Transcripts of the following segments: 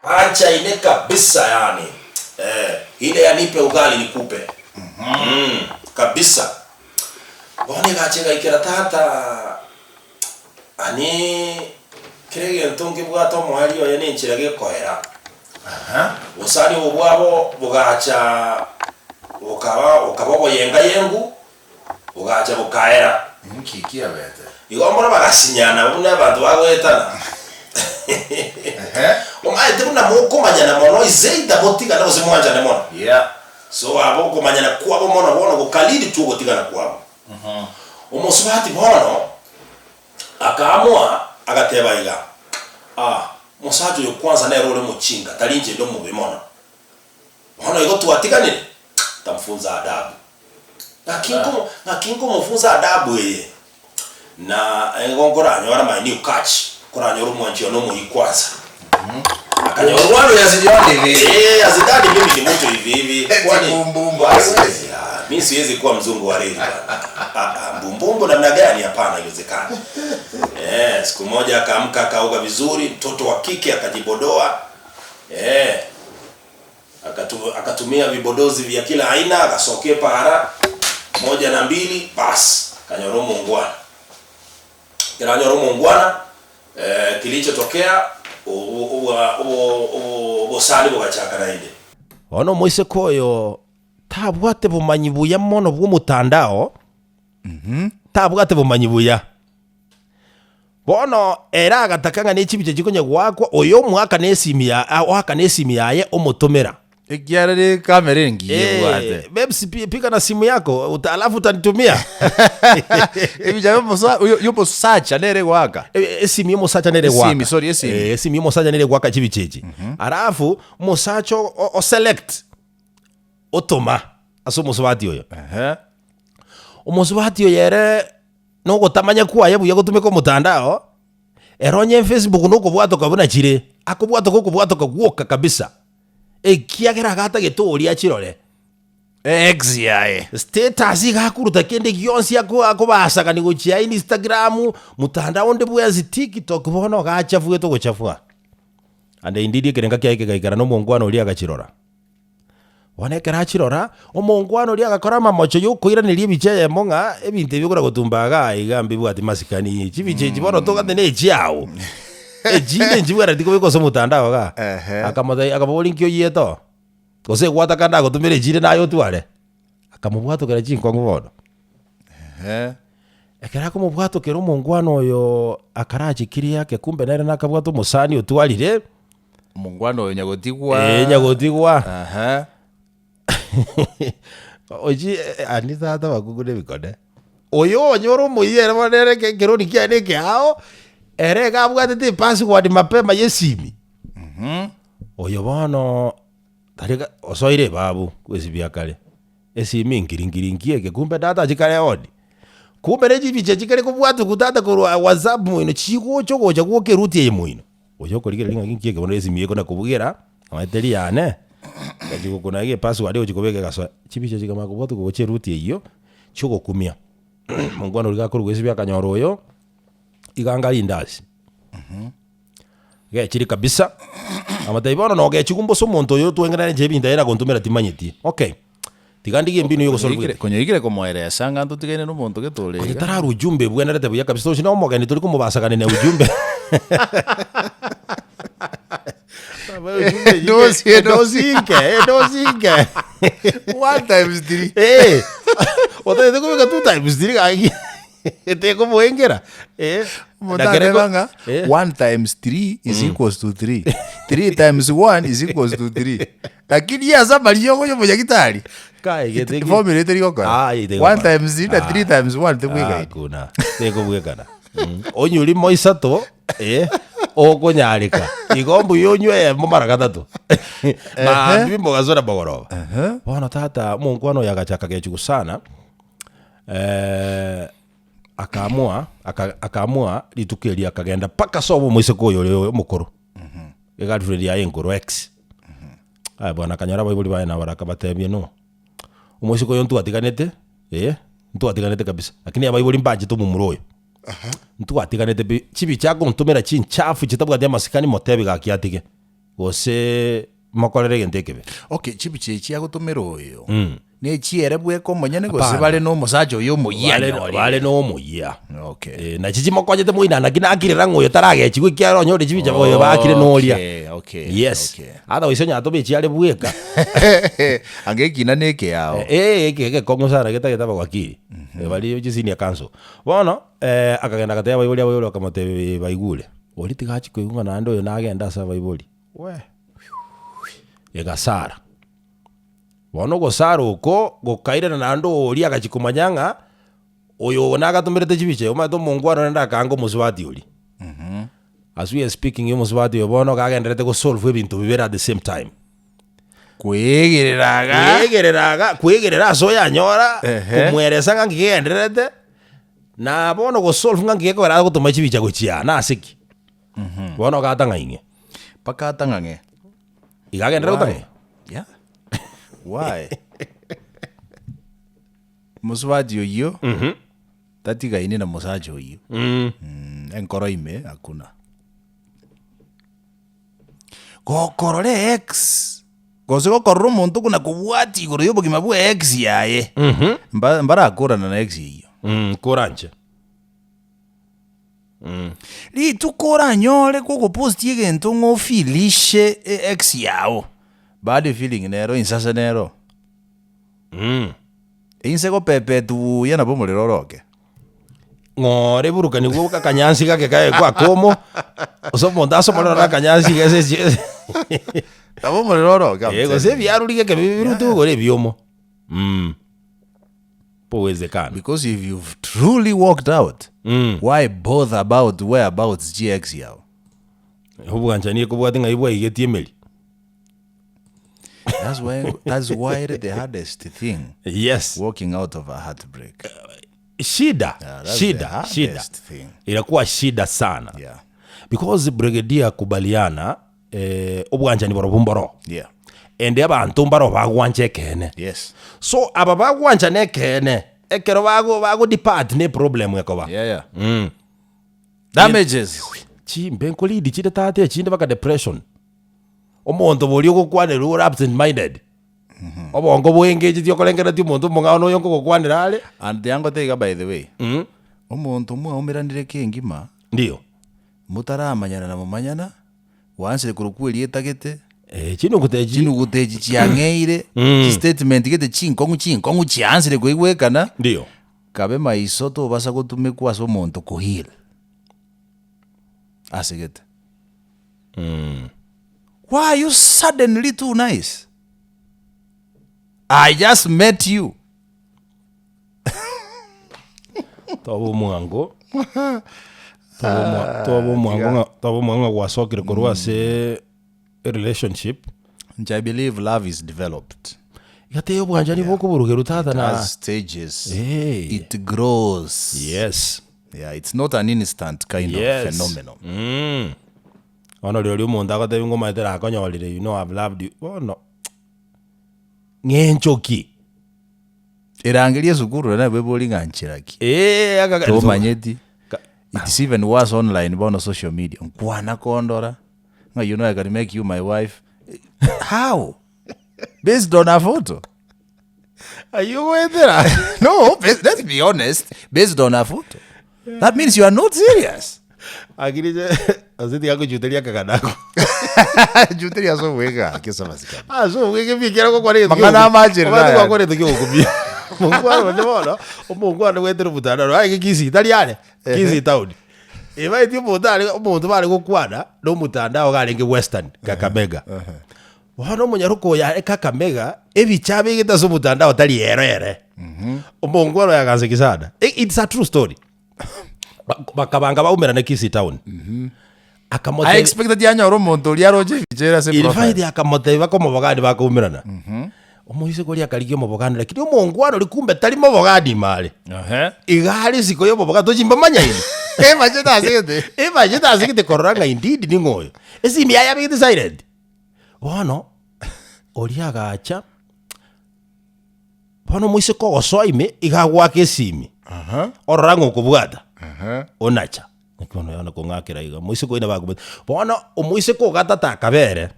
Acha ile kabisa yani. Ile yanipe ugali nikupe. Kabisa. Bone gachega ikira tata. Ani kirege ntonge bwato mwali oyo ni nchira gekoera. Usani ubwabo bugacha ukaba yenga yengu ugacha bukaera. Nkikia bete. Igombora bagasinyana bune bantu bagwetana. Omaite buna mukumanya na mono izeida botiga na uzimwanja na mono. Yeah. So abo kumanya na kwabo mono bono gukalidi tu botiga na kwabo. Umusubati bono akaamua agateba iga. Musajo yo kwanza na erore muchinga talinje ndo mu bimono. Bono igo tuatiganire tamfunza adabu. Nakinko mufunza adabu yeye. Na ngongora nyora maini ukachi kora nyoro mwanchi ono muikwaza. Akanyoro yazidi hivi. Yazidani mimi ni mtu hivi hivi. Kwani bumbumbu haiwezi. Mimi siwezi kuwa mzungu wa reli. Bumbumbu namna gani? Hapana, haiwezekani. Siku moja akaamka akaoga vizuri, mtoto wa kike akajibodoa. Akatumia vibodozi vya kila aina, akasokea para 1 na 2, basi kanyoro muungwana. Kanyoro muungwana, kilichotokea ubosali bugachaka naide. Ono mwise koyo tabwate bumanyi buya mono bwo mutandao. Tabwate bumanyi buya. Bono era agatakanga n'ekibije gikonye gwakwa oyo mwaka nesimi yaye omutomera. Ikiarere kamera ngiye bwate. Bebsi pika na simu yako alafu utanitumia. Ebija yopo sacha nere gwaka. Simu yomo sacha nere gwaka. Simu sorry simu. Simu yomo sacha nere gwaka chibicheji. Alafu musacho o select otoma aso musubati oyo. Umusubati oyo yere no gotamanya kwa yabu yagotumeko mutandao. Eronye Facebook nuko bwato kabuna chire. Akobwato ko bwato kagwoka kabisa. Kiagera gata getoria chirore. Yae. Status gakuruta kende gyonsi akobasaka ni gochia Instagram, mutandao nde bwazi TikTok bono gachafuye to gochafua. Ande indidi kerenga kyaike gaikara no mongwano uri agachirora. Wanekera achirora omongwano uri agakora mamocho yuko iraniriye bicheye monga ebinte bikora gotumbaga igambi bwati masikani chibicheji bono togande ne chiao. Ejinde njibwara ndiko bikoso mutandao ga. Akamadai akabolinkyo yeto. Kose gwata kanda gotumire jire nayo twale. Akamubwato kera chinko ngono. Ekera ko mubwato kero mongwano oyo akarachi kiri yake kumbe nere nakabwato musani otwalire. Mongwano oyo nyagotigwa. Nyagotigwa. Oji anita ata bagugune bikode. Oyo nyoro muyere bonere kero nikiane ke hao. Ere gabwatete password mapema yesimi. Oyo bono tarika osoire babu kwesibia kale. Esimi ngiringiringie ke kumbe data jikale odi. Kumbe reji biche jikale kubwatu kutata ko WhatsApp muino chiko choko chako ke route ye muino. Oyo kolikira linga kinkie ke bono esimi yeko na kubugera. Amateli yane. Kajiko kuna ye password yo chikobeke kaswa. Chibiche jikama kubwatu ko che route iyo choko kumia. Mungwano ligakuru kwesibia kanyoro oyo. Iganga indazi. Chiri kabisa. Amataibono no chikumbo so monto yo tuengana jebi ndaira gontumera timanyiti. Okay. Tigandige mbinu yo gosolwe. Konyo ikire komoere sanga ntutigene no monto getole. Konyo tararu ujumbe bwena rete buya kabisa ushina omogani tuli kumubasakane ne ujumbe. Dozinke. 1 times 3. Ote tengo que 2 times 3 aquí. Te como engera. Mutanga 1 times 3 is equals to 3. 3 times 1 is equals to 3. Lakini ya zama liyo yo moja kitali. Kai gete. Formula ite liko kwa. 1 times 3 na 3 times 1 te bwega. Kuna. Te ko bwega. Onyuli moisato okonyalika. Igombu yonywe momara gatatu. Ma bimbo gazora bagoro. Bona tata mungwano yagachaka kechuku sana. Akaamua litukelia akagenda paka sobo mwiseko yo mukuru. Girlfriend ya Engoro X. Bwana kanyara bayibuli baye na baraka batebye no. Umwiseko yo ntu atiganete, ntu atiganete kabisa. Lakini abayibuli mbaje to mumuroyo. Ntu atiganete chibi chako ntumera chinchafu chitabwa dia masikani motebe gakiatige. gose mokorere gente kebe. Okay, chibiche chia gutumiro uyo. Ne chiere bweko monyane gose bale no musacho yo muya. Bale no muya. Okay. Na chichi mokonyete muina na kina akirira ngoyo tarage chigwe kiaro nyore chibicha boyo bakire no ria. Okay. Yes. Ada isonya to bichi ale bweka. Angekina neke yao. Ke kongo sana geta bakiri. Bali jisini ya kanso. Bono akagenda kataya bayibuli abayolo akamote bayigule. Oliti gachi kwigunga na ndo yo nagenda sa bayibuli. We. Egasara. Bono gosara uko gokaira na ndo oli akachikumanyanga oyo nagatumirete chibiche umato mungwaro nenda kango muswati oli. As we are speaking yo muswati yo bono kagenderete go solve ebintu bibera at the same time. Kwegerera so ya nyora kumweresa ngangi genderete na bono go solve ngangi ko ra gutuma chibicha gochia na asiki. Bono gatanga inge. Pakatanga nge. Igagendera utange. Yeah. Why? Muswati yo. Tatiga ine na musacho yo. Enkoro ime hakuna. Gokorore X. Gose gokorora omonto kuna kubwati igoro y'obogima bwa X yaye. Mbara akorana na X iyo. Koranje. Tukora nyore koko post egento ng'ofilishe X yao. Bad feeling nero insasa nero. Insego pepe tu yana bomuliro roke. Ngore buruka ni gwo kakanyansi kake kae kwa komo. Osomondaso molora kanyansi gese. Tabo moloro ga. Gose byarulike ke birutu gore byomo. Powezekana. Because if you've truly walked out, why bother about whereabouts GX yao? Hubwanchani ko bwati ngai bwa igetiemeli. That's why the hardest thing. Yes. Walking out of a heartbreak. Shida. Thing. Inakuwa shida sana. Yeah. Because brigadier kubaliana obwanchani borobumboro. Yeah. Ende abantu mbaro bagwanche kene. Yes. So aba bagwancha ne kene ekero bago depart ne problem yakoba. Yeah. Damages. Chimbe nkolidi chide tate chinde baka depression. Omonto boli okukwanira uri absent minded. Obongo bwengage tyo kolengera ti omonto mongano yonko kokwanira ale. And the ango tega by the way. Omonto mwe omiranire kengima. Ndio. Mutaramanyana na mumanyana. Wansire kurukweli etagete. Chino guteji chiangeire. Statement gete chinkongu chiansire kuigwekana. Ndio. Kabe maisoto basa gutume kwa so omonto kuhil. Asigete. Why are you suddenly too nice? I just met you. Tobo mwango wasokire korwa se a relationship. I believe love is developed. Yate obwanjani boko burugero tata na has stages. It grows. Yes. Yeah, it's not an instant kind of phenomenon. Ono lyo muntu akatebe ngoma itera akonyolire, you know I've loved you. Oh no. Ngenchoki. Irangirie sukuru na beboli nganchiraki. Akaga. To manyeti. It's even worse online on social media. Nkwana kondora. You know I can make you my wife. How? Based on a photo. Are you with that? No, let's be honest. Based on a photo. That means you are not serious. Agirije azidi yako jutelia kakanako. Jutelia so wega kesa basika. So wega bikira ko kware. Magana majira. Kwa kware tukio kubia. Mungwaro ndibona. Omungwaro wetero butana. Ai KISII italiane. KISII town. Eba iti mutale omuntu bali gukwana no mutandao galenge western Kakamega. Wano munyaruko ya Kakamega ebichabe gita so mutandao tali ere. Omungwaro yaganze kisada. It's a true story. Bakabanga baumera na KISII town. I expected yanyoro muntu liaroje bichera se profile. Ilfaidi akamoteva ko mubogadi bakumirana. Omuhise ko liakaligye mubogadi lakini omungwaro likumbe tali mubogadi male. Igali siko yo mubogadi tojimba manya ini. Imagine asingite koranga indeed ningoyo. Esi miaya bigite silent. Wano oliaga acha. Wano muhise ko osoime igagwa kesimi. Orango kubwata. Onacha. Nikono yana ko ngakira iga. Muhise ko ina bagubeta. Wano omuhise ko gatata kabere.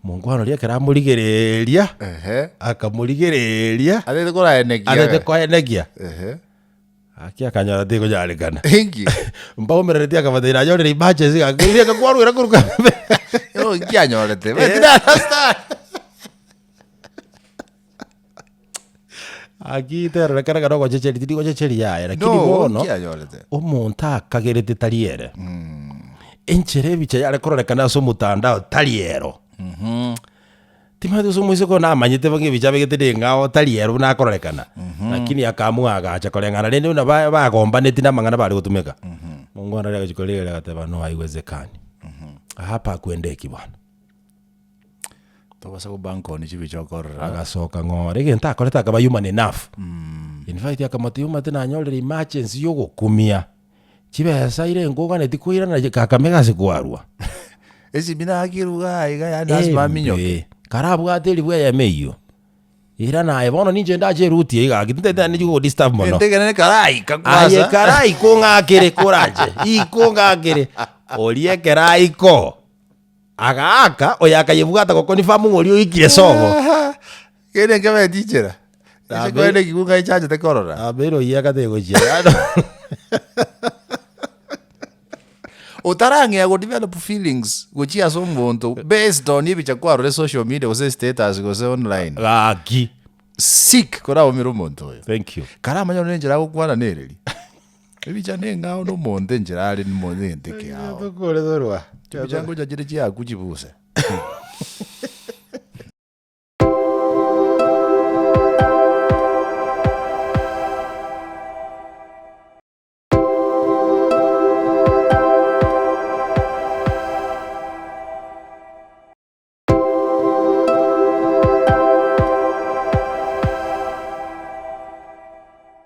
Mungwano ria karamurigereria akamurigereria atete kwaenegia akia kanyara tiko jarikana mbaumerete akabathira yorere emergency gakiria gakwarwira kuruka yo ngianyorete wetina understand agiterera karaga no gochecheri tiri gochecheri yaya lakini bono umuntu akagerete tariere enchere bicha yare kororekana so mutandao tariero timathu so mwiso ko na manyite bangi bicha begete ngao tariero na kororekana lakini akamwa agacha korengana rende na bagomba netina mangana bali gutumeka mungu anarega chikolele gateba no haiwezekani hapa kuendeki bwana tobasa ko banko ni chibicho korora agasoka ngore genta koreta kaba human enough invite akamatiuma tena nyorere emergency yo gukumia chibesa ire ngogane tikuira na kakamega sikwarwa esi bina akiruga iga ya nasma minyoke karabu ateli bwa ya meyo ira na ebono ninje ndaje ruti iga gitete ni go disturb mono ndegene karai kakwaza aye karai ko ngakire kuraje iko ngakire orie kerai ko agaaka oyaka yebugata ko confirm ngori oikire sogo kene kama teacher ese kwende kigunga ichaje te korora abero yaka te go jira utarangia go develop feelings gochia so muntu based on ibicha kwa role social media ose status go se online gaki sick kora omiro muntu oyo thank you kara manyo nenjera gukwana nereri ibicha nenga no muntu njera ari ni muntu ndeke ao tukore dorwa ibicha ngo jajire chia kujibuse